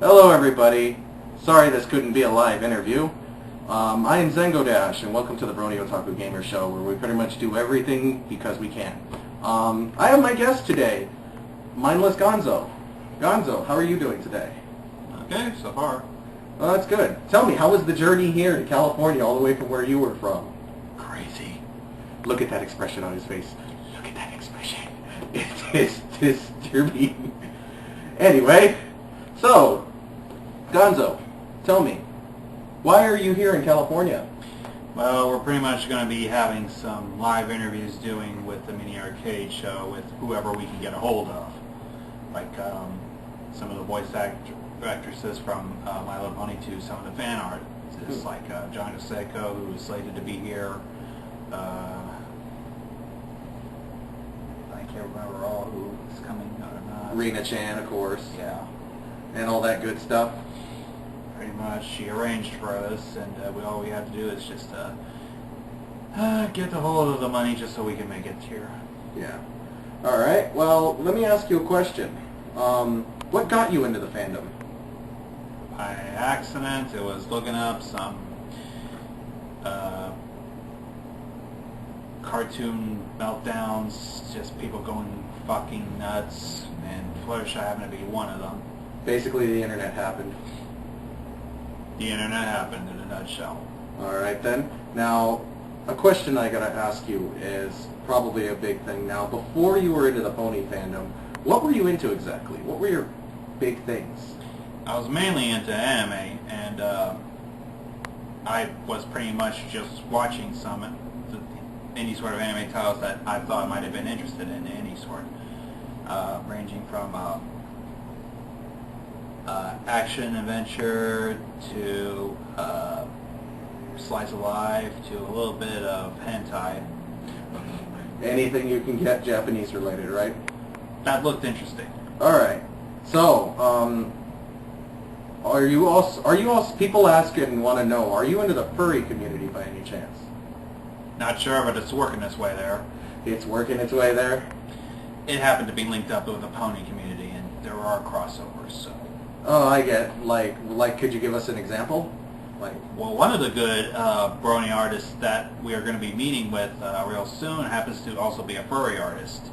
Hello everybody. Sorry this couldn't be a live interview. I am Zengo Dash and welcome to the Brony Otaku Gamer Show where we pretty much do everything because we can. I have my guest today, mindlessgonzo. Gonzo, how are you doing today? Okay, so far. Well, that's good. Tell me, how was the journey here to California all the way from where you were from? Crazy. Look at that expression on his face. Look at that expression. It is disturbing. Anyway, so, Gonzo, tell me, why are you here in California? Well, we're pretty much going to be having some live interviews doing with the mini arcade show with whoever we can get a hold of. Like some of the voice actresses from My Little Pony to some of the fan art. It's like John Seiko, who is slated to be here. I can't remember all who is coming or not. Rena Chan, of course. Yeah. And all that good stuff. Pretty much, she arranged for us, and all we have to do is just get the hold of the money just so we can make it here. Yeah. All right. Well, let me ask you a question. What got you into the fandom? By accident, it was looking up some cartoon meltdowns, just people going fucking nuts, and Fluttershy happened to be one of them. Basically, the internet happened. The internet happened in a nutshell. All right, then. Now, a question I gotta ask you is probably a big thing. Now, before you were into the pony fandom, what were you into exactly? What were your big things? I was mainly into anime, and I was pretty much just watching any sort of anime titles that I thought I might have been interested in, any sort, ranging from action adventure to slice of life to a little bit of hentai. Anything you can get Japanese related, right? That looked interesting. All right. So, are you also people ask and want to know, are you into the furry community by any chance? Not sure, but it's working its way there. It's working its way there? It happened to be linked up with the pony community, and there are crossovers, so... Oh, I get. Like, could you give us an example? Well, one of the good Brony artists that we are going to be meeting with real soon happens to also be a furry artist.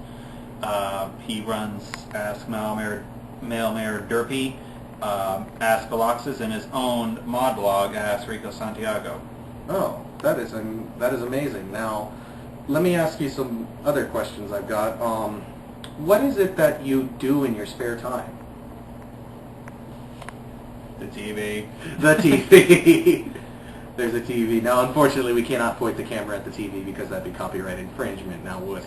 He runs Ask Mailmare Derpy, Ask Galaxis, and his own mod blog, Ask Rico Santiago. Oh, that is amazing. Now, let me ask you some other questions I've got. What is it that you do in your spare time? The TV. The TV. There's a TV. Now, unfortunately, we cannot point the camera at the TV because that'd be copyright infringement. Now, would?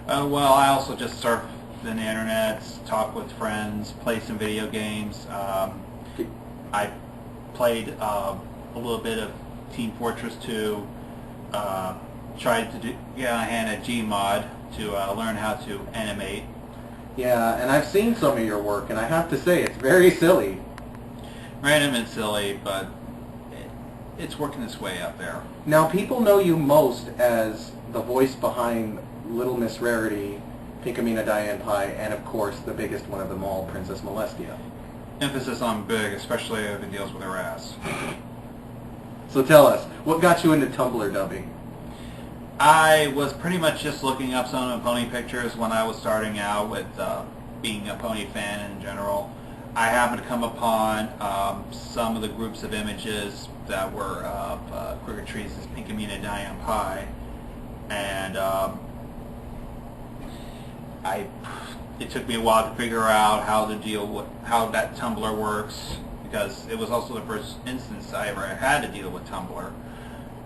Well, I also just surf the internet, talk with friends, play some video games. I played a little bit of Team Fortress 2. Tried to get my hand at Gmod to learn how to animate. Yeah, and I've seen some of your work, and I have to say, it's very silly. Random and silly, but it's working its way up there. Now, people know you most as the voice behind Little Miss Rarity, Pinkamena Diane Pie, and of course, the biggest one of them all, Princess Molestia. Emphasis on big, especially if it deals with her ass. So tell us, what got you into Tumblr dubbing? I was pretty much just looking up some of the pony pictures when I was starting out with being a pony fan in general. I happened to come upon some of the groups of images that were of Cricket Trees' Pinkamena Diane Pie, and it took me a while to figure out how that Tumblr works, because it was also the first instance I ever had to deal with Tumblr,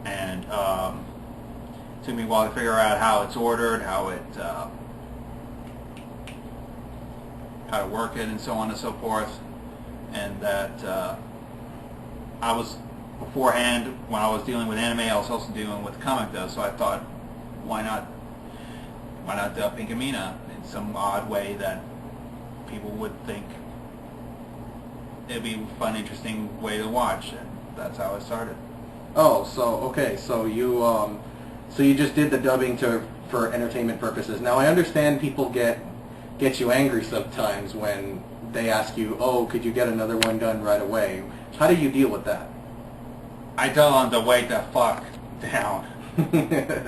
and it took me a while to figure out how it's ordered, how to work it, and so on and so forth. And that I was beforehand, when I was dealing with anime, I was also dealing with comic though. So I thought, why not dub Pinkamena in some odd way that people would think it'd be a fun, interesting way to watch, and that's how I started. Oh, so okay, so you just did the dubbing for entertainment purposes. Now I understand people get you angry sometimes when they ask you, oh, could you get another one done right away? How do you deal with that? I tell them to wait the fuck down.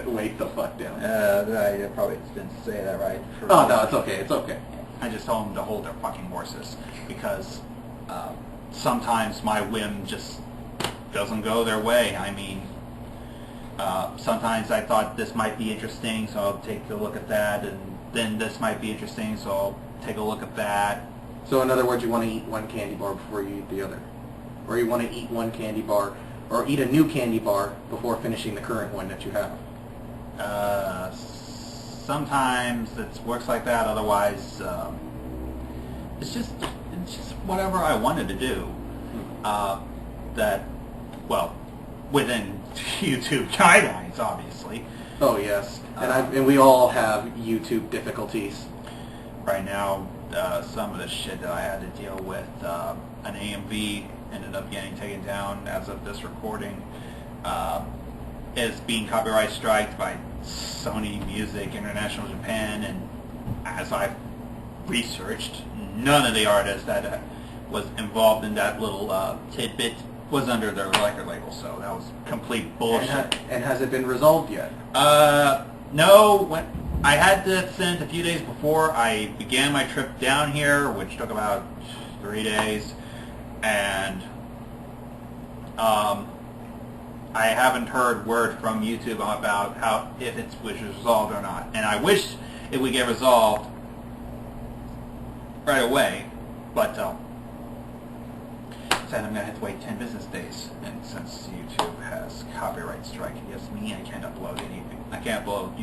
Wait the fuck down. I probably didn't say that right. Oh, no, it's okay, it's okay. I just tell them to hold their fucking horses, because sometimes my whim just doesn't go their way. I mean, sometimes I thought this might be interesting, so I'll take a look at that, and then this might be interesting, so I'll take a look at that. So in other words, you want to eat one candy bar before you eat the other? Or you want to eat one candy bar, or eat a new candy bar before finishing the current one that you have? Sometimes it works like that, otherwise it's just whatever I wanted to do. That, well, within YouTube guidelines, obviously. Oh yes, and we all have YouTube difficulties. Right now, some of the shit that I had to deal with, an AMV ended up getting taken down as of this recording, is being copyright striked by Sony Music International Japan, and as I've researched, none of the artists that was involved in that little tidbit was under their record label, so that was complete bullshit. And has it been resolved yet? No. I had to send a few days before I began my trip down here, which took about 3 days, and I haven't heard word from YouTube about if it was resolved or not. And I wish it would get resolved right away, but said I'm going to have to wait 10 business days, and since YouTube has copyright strike against me, I can't upload anything. I can't upload,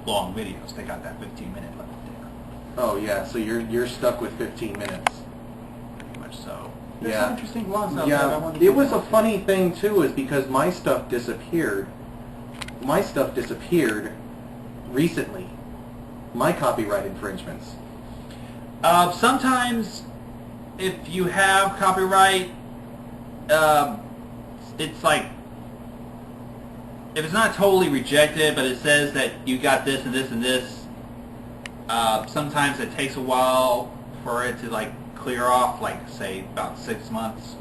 long videos. They got that 15-minute limit there. Oh yeah, so you're stuck with 15 minutes. Pretty much so. There's some interesting vlogs out there. Yeah, it was a funny thing too, is because my stuff disappeared. My stuff disappeared recently. My copyright infringements. Sometimes, if you have copyright, it's like, if it's not totally rejected, but it says that you got this and this and this, sometimes it takes a while for it to clear off, say about 6 months.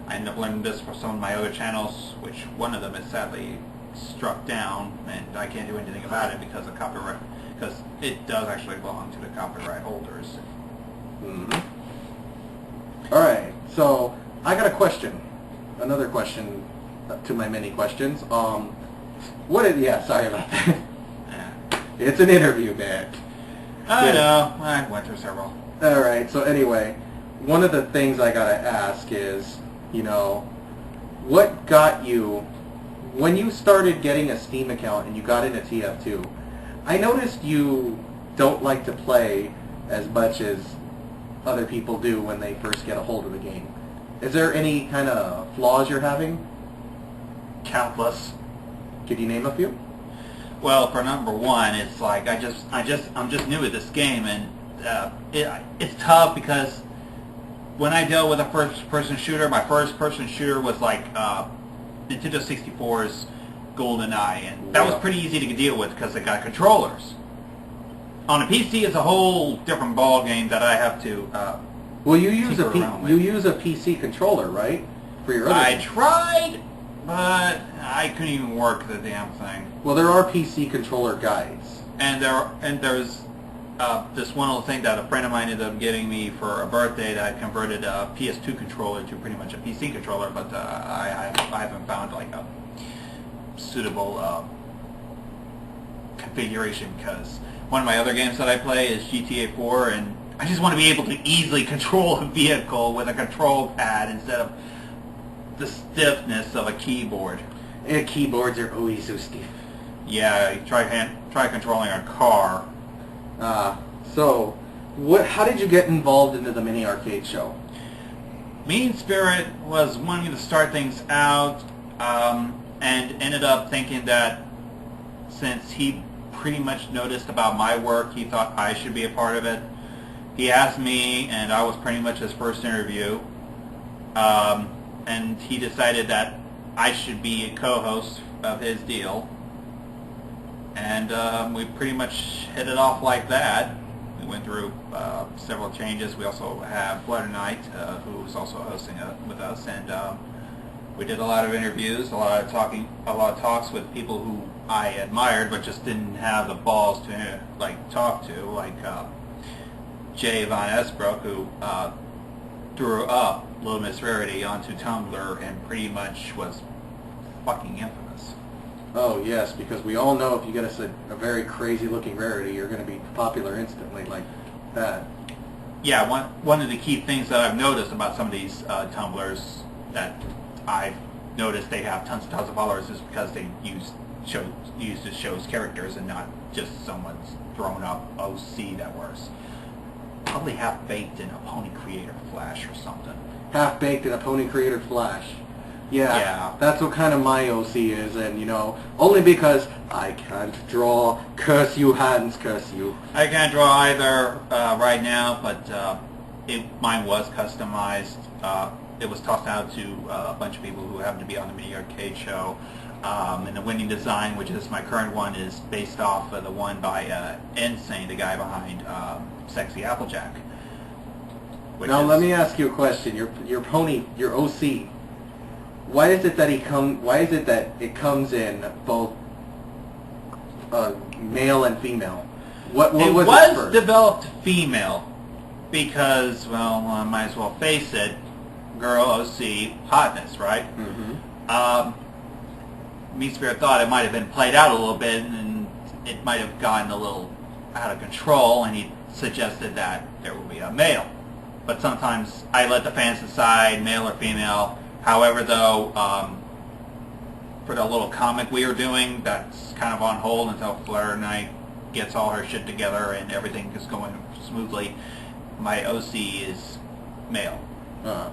I ended up learning this for some of my other channels, which one of them is sadly struck down, and I can't do anything about it because of copyright, because it does actually belong to the copyright holders. Mm-hmm. Alright, so I got a question. Another question to my many questions. Yeah, sorry about that. It's an interview, man. I know. I went through several. Alright, so anyway, one of the things I gotta ask is, what got you, when you started getting a Steam account and you got into TF2, I noticed you don't like to play as much as other people do when they first get a hold of the game. Is there any kind of flaws you're having? Countless. Could you name a few? Well, for number one, it's like I'm just new at this game, and it's tough because when I dealt with a first-person shooter, my first-person shooter was Nintendo 64's GoldenEye, and that was pretty easy to deal with because it got controllers. On a PC, it's a whole different ball game that I have to. Well, you use a PC controller, right? For your other I tried, but I couldn't even work the damn thing. Well, there are PC controller guides. And there's this one little thing that a friend of mine ended up getting me for a birthday that converted a PS2 controller to pretty much a PC controller, but I haven't found a suitable configuration, because one of my other games that I play is GTA 4, and I just want to be able to easily control a vehicle with a control pad instead of the stiffness of a keyboard. And keyboards are always so stiff. Yeah, you try controlling a car. So, how did you get involved into the mini arcade show? Mean Spirit was wanting to start things out, and ended up thinking that since he pretty much noticed about my work, he thought I should be a part of it. He asked me, and I was pretty much his first interview, and he decided that I should be a co-host of his deal, and we pretty much hit it off like that. We went through several changes. We also have Blood Knight, who is also hosting with us, and we did a lot of interviews, a lot of talks with people who I admired, but just didn't have the balls to talk to, like Jay Von Esbrook, who threw up Little Miss Rarity onto Tumblr and pretty much was fucking infamous. Oh yes, because we all know if you get us a very crazy looking rarity, you're going to be popular instantly like that. Yeah, one of the key things that I've noticed about some of these Tumblrs that I've noticed they have tons of followers is because they use the show's characters and not just someone's thrown up OC that was probably half-baked in a Pony Creator Flash or something. Half-baked in a Pony Creator Flash. Yeah, that's what kind of my OC is, and you know, only because I can't draw. Curse you, hands, curse you. I can't draw either right now, but mine was customized. It was tossed out to a bunch of people who happened to be on the Mini Arcade show. And the winning design, which is my current one, is based off of the one by Insane, the guy behind Sexy Applejack. Now let me ask you a question. Your pony, your OC. Why is it that it comes in both male and female? What was it first? Developed female because, well, I might as well face it, girl OC hotness, right? Mm-hmm. Meat Spirit thought it might have been played out a little bit and it might have gotten a little out of control, and he suggested that there would be a male. But sometimes I let the fans decide, male or female. However, though, for the little comic we were doing, that's kind of on hold until Fleur Knight gets all her shit together and everything is going smoothly. My OC is male.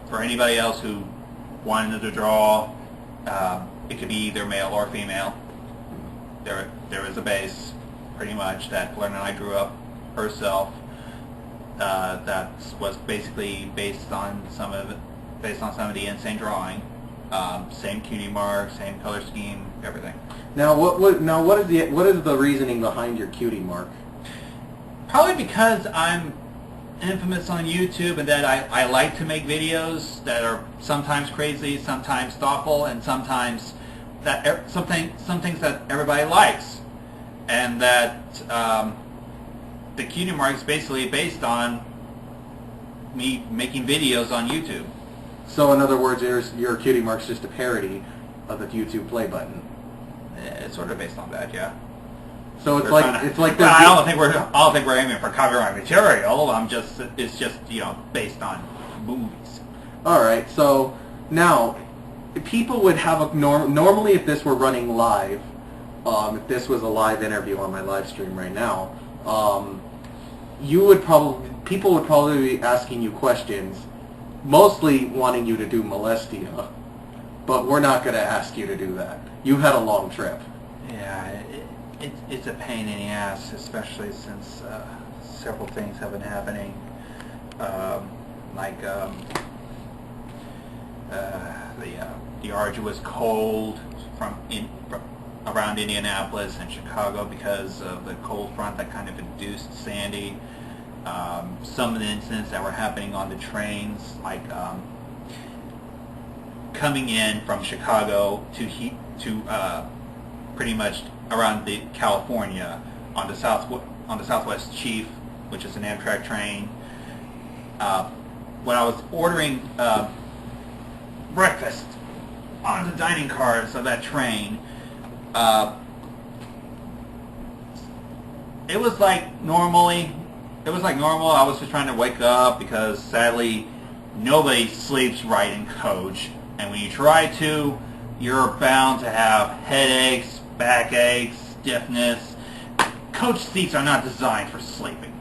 For anybody else who wanted to draw, it could be either male or female. There is a base, pretty much, that Fleur Knight drew up herself. That was basically based on some of the Insane drawing. Same Cutie Marks, same color scheme, everything. Now what is the reasoning behind your Cutie Mark? Probably because I'm infamous on YouTube and that I like to make videos that are sometimes crazy, sometimes thoughtful, and sometimes some things that everybody likes, and that the Cutie Mark is basically based on me making videos on YouTube. So in other words, your Cutie Mark's just a parody of the YouTube play button. It's sort of based on that, yeah. So it's like well, I don't think we're aiming for copyright material. It's just based on movies. All right. So now people would have a normally if this were running live, if this was a live interview on my live stream right now, people would probably be asking you questions, mostly wanting you to do Molestia, but we're not going to ask you to do that. You had a long trip. Yeah, it's a pain in the ass, especially since several things have been happening, the arduous cold from around Indianapolis and Chicago because of the cold front that kind of induced Sandy. Some of the incidents that were happening on the trains, like coming in from Chicago to pretty much around California on the Southwest Chief, which is an Amtrak train. When I was ordering breakfast on the dining cars of that train, it was like normal. I was just trying to wake up because sadly nobody sleeps right in coach, and when you try to, you're bound to have headaches, backaches, stiffness. Coach seats are not designed for sleeping.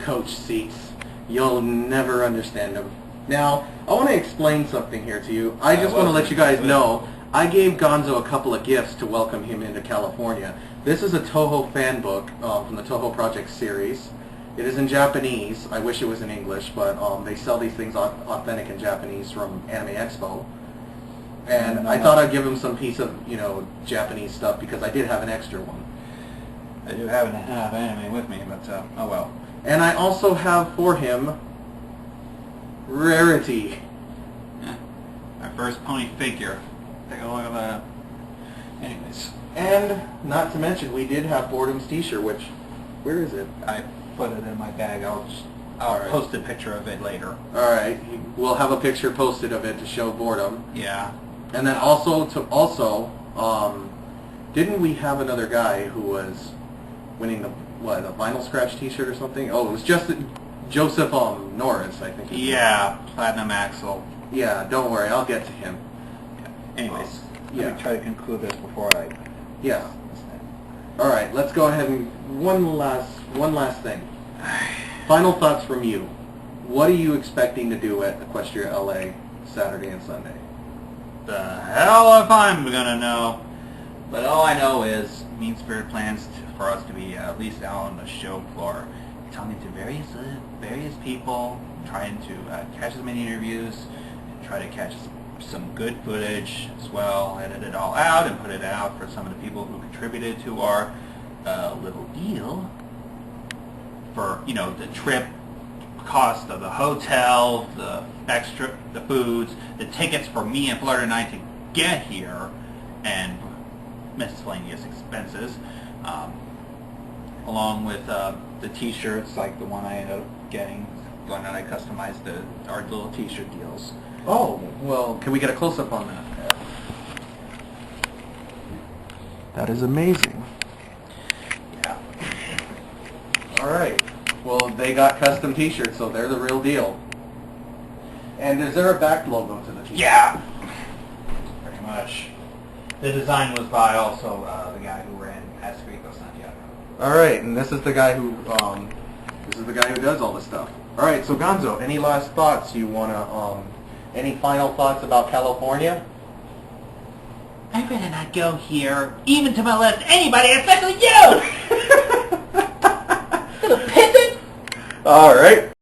Coach seats. You'll never understand them. Now, I want to explain something here to you. I just want to let you guys know, I gave Gonzo a couple of gifts to welcome him into California. This is a Toho fan book from the Toho Project series. It is in Japanese. I wish it was in English, but they sell these things authentic in Japanese from Anime Expo. And I thought I'd give him some piece of, Japanese stuff because I did have an extra one. I do happen to have anime with me, but oh well. And I also have for him Rarity. Yeah. My first pony figure. Take a look at that. Anyways. And not to mention, we did have Boredom's t-shirt, which, where is it? I put it in my bag. I'll Alright. post a picture of it later. Alright, we'll have a picture posted of it to show Boredom. Yeah. And then didn't we have another guy who was winning a vinyl scratch t-shirt or something? Oh, it was just Joseph Norris, I think. Yeah, Platinum Axle. Yeah, don't worry, I'll get to him. Yeah. Anyways, yeah. let me try to conclude this before I... Yeah. Alright, let's go ahead and one last thing. Final thoughts from you. What are you expecting to do at Equestria LA Saturday and Sunday? The hell if I'm gonna know. But all I know is Mean Spirit plans for us to be at least out on the show floor, talking to various people, trying to catch as many interviews, and try to catch some good footage as well, edit it all out and put it out for some of the people who contributed to our little deal for, you know, the trip cost of the hotel, the foods, the tickets for me and Florida Night to get here, and miscellaneous expenses, along with the t-shirts like the one I ended up getting, going out I customized our little t-shirt deals. Oh, well, can we get a close-up on that? Yeah. That is amazing. Yeah. Alright. Well, they got custom t-shirts, so they're the real deal. And is there a back logo to the t-shirt? Yeah. Pretty much. The design was by also the guy who ran Ascrico Santiago. Alright, and this is the guy who does all this stuff. Alright, so Gonzo, any last thoughts you wanna any final thoughts about California? I'd rather not go here, even to molest anybody, especially you! Little pissant! Alright.